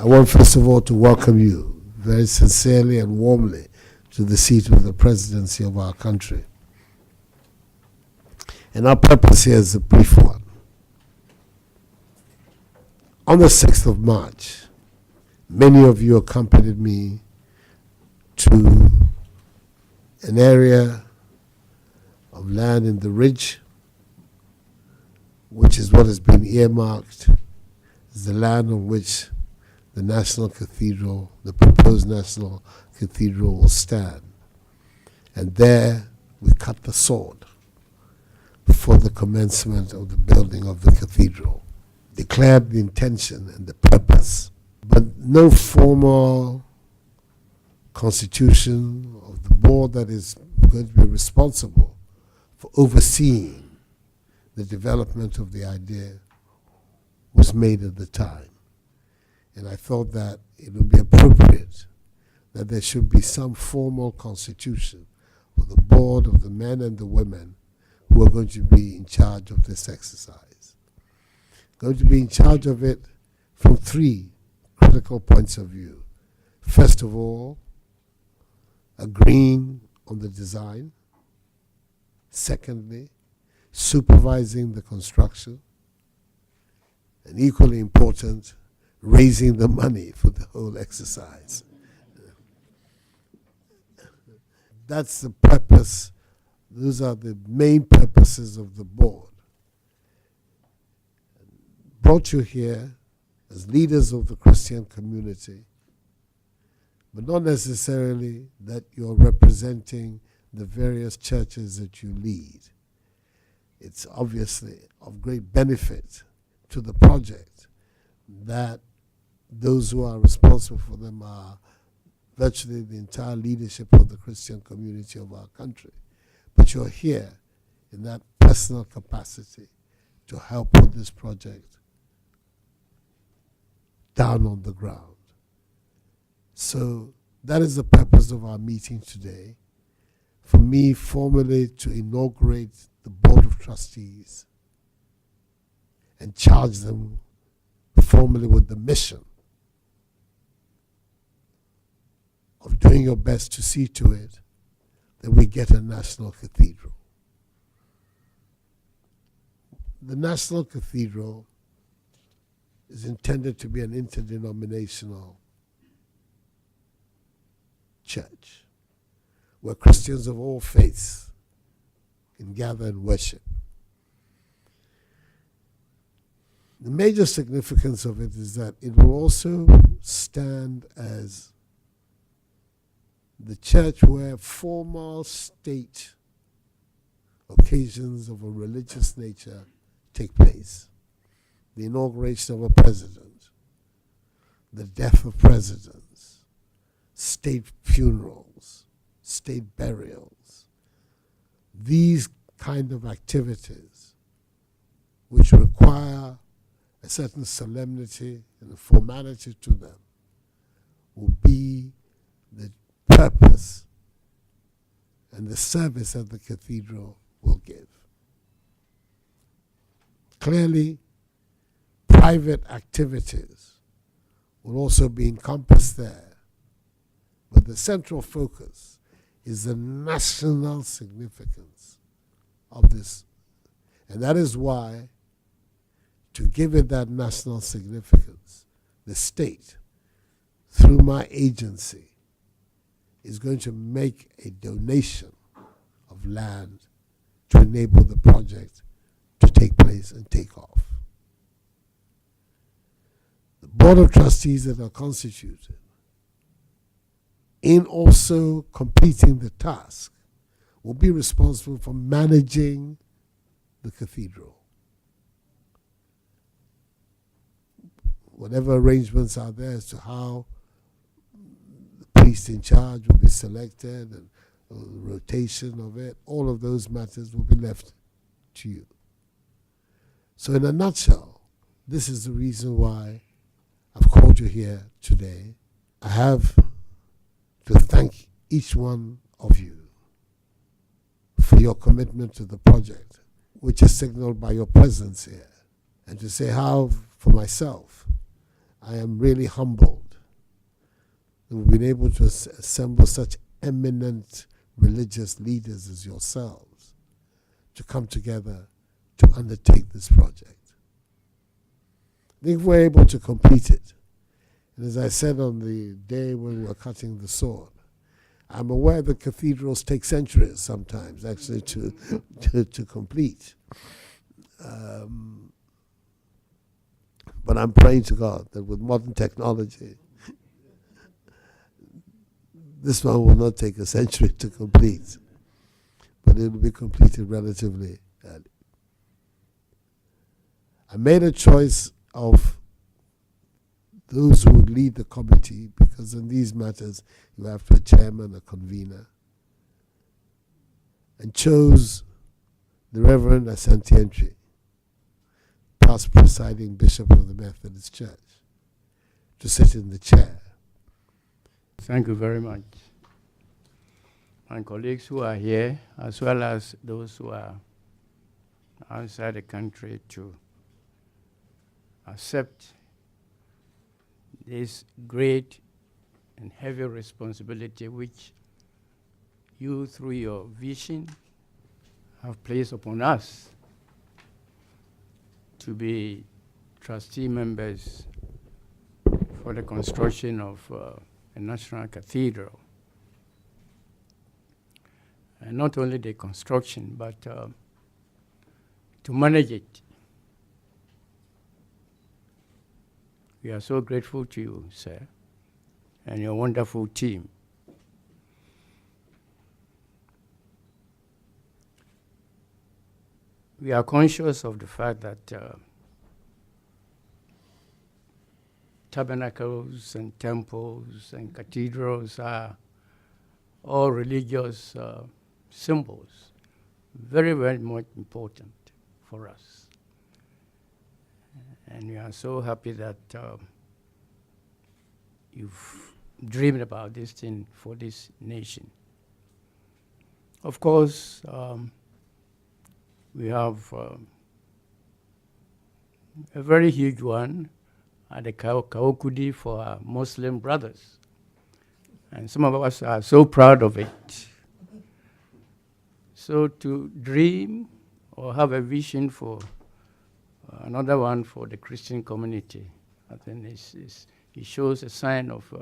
want first of all to welcome you very sincerely and warmly to the seat of the presidency of our country. And our purpose here is a brief one. On the 6th of March, many of you accompanied me to an area of land in the Ridge, which is what has been earmarked as the land on which the National Cathedral, the proposed National Cathedral, will stand. And there we cut the sword for the commencement of the building of the cathedral, declared the intention and the purpose, but no formal constitution of the board that is going to be responsible for overseeing the development of the idea was made at the time. And I thought that it would be appropriate that there should be some formal constitution for the board of the men and the women who are going to be in charge of this exercise. Going to be in charge of it from three critical points of view. First of all, agreeing on the design. Secondly, supervising the construction. And equally important, raising the money for the whole exercise. That's the purpose. Those are the main purposes of the board. Brought you here as leaders of the Christian community, but not necessarily that you're representing the various churches that you lead. It's obviously of great benefit to the project that those who are responsible for them are virtually the entire leadership of the Christian community of our country. But you're here in that personal capacity to help put this project down on the ground. So that is the purpose of our meeting today, for me formally to inaugurate the Board of Trustees and charge them formally with the mission of doing your best to see to it that we get a national cathedral. The National Cathedral is intended to be an interdenominational church where Christians of all faiths can gather and worship. The major significance of it is that it will also stand as the church where formal state occasions of a religious nature take place. The inauguration of a president, the death of presidents, state funerals, state burials. These kind of activities, which require a certain solemnity and a formality to them, will be the purpose and the service that the cathedral will give. Clearly, private activities will also be encompassed there, but the central focus is the national significance of this. And that is why, to give it that national significance, the state, through my agency, is going to make a donation of land to enable the project to take place and take off. The Board of Trustees that are constituted, in also completing the task, will be responsible for managing the cathedral. Whatever arrangements are there as to how the priest in charge will be selected and the rotation of it, all of those matters will be left to you. So in a nutshell, this is the reason why I've called you here today. I have to thank each one of you for your commitment to the project, which is signaled by your presence here, and to say how, for myself, I am really humbled that we've been able to assemble such eminent religious leaders as yourselves to come together to undertake this project. I think we're able to complete it. And as I said on the day when we were cutting the sword, I'm aware that cathedrals take centuries sometimes actually to complete. But I'm praying to God that with modern technology, this one will not take a century to complete, but it will be completed relatively early. I made a choice of those who would lead the committee, because in these matters you have to a chairman, a convener, and chose the Reverend Asante Entry, past presiding bishop of the Methodist Church, to sit in the chair. Thank you very much. My colleagues who are here, as well as those who are outside the country, to accept this great and heavy responsibility which you, through your vision, have placed upon us to be trustee members for the construction of a national cathedral. And not only the construction, but to manage it. We are so grateful to you, sir, and your wonderful team. We are conscious of the fact that tabernacles and temples and cathedrals are all religious symbols, very, very much important for us. And we are so happy that you've dreamed about this thing for this nation. Of course, we have a very huge one at the Kaokudi for our Muslim brothers. And some of us are so proud of it. So to dream or have a vision for another one for the Christian community, I think it shows a sign of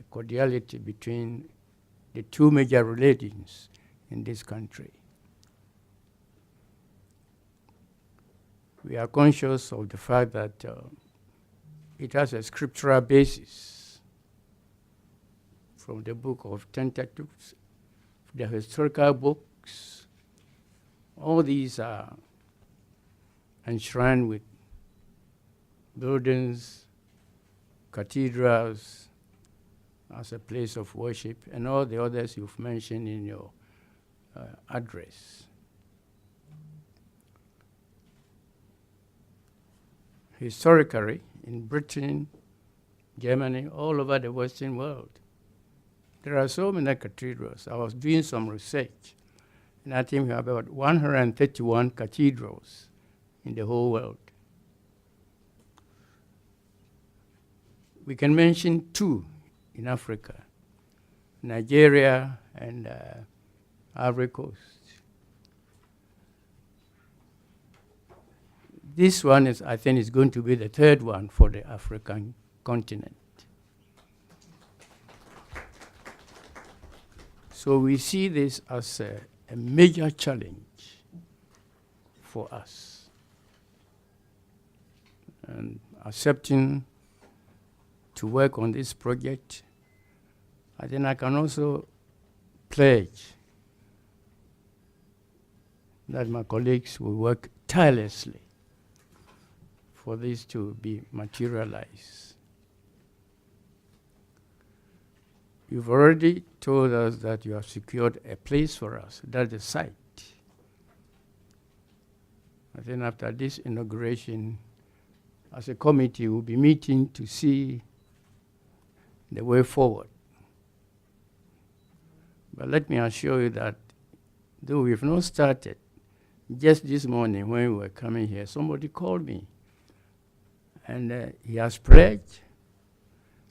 cordiality between the two major religions in this country. We are conscious of the fact that it has a scriptural basis from the book of Pentateuch, the historical books. All these are enshrined with buildings, cathedrals as a place of worship, and all the others you've mentioned in your address. Historically, in Britain, Germany, all over the Western world, there are so many cathedrals. I was doing some research, and I think we have about 131 cathedrals in the whole world. We can mention two in Africa, Nigeria and Ivory Coast. This one is, I think, is going to be the third one for the African continent. So we see this as a major challenge for us. And accepting to work on this project, I think I can also pledge that my colleagues will work tirelessly for this to be materialized. You've already told us that you have secured a place for us, that's the site. I think after this inauguration, as a committee, we'll be meeting to see the way forward. But let me assure you that though we've not started, just this morning when we were coming here, somebody called me And he has pledged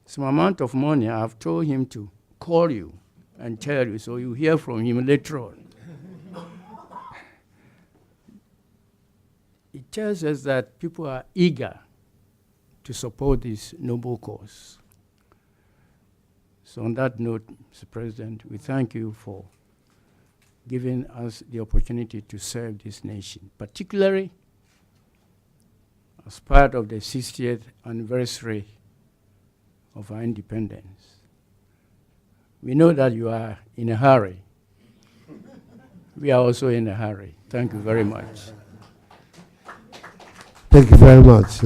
some amount of money. I've told him to call you and tell you, so you hear from him later on. It tells us that people are eager to support this noble cause. So on that note, Mr. President, we thank you for giving us the opportunity to serve this nation, particularly as part of the 60th anniversary of our independence. We know that you are in a hurry. We are also in a hurry. Thank you very much. Thank you very much.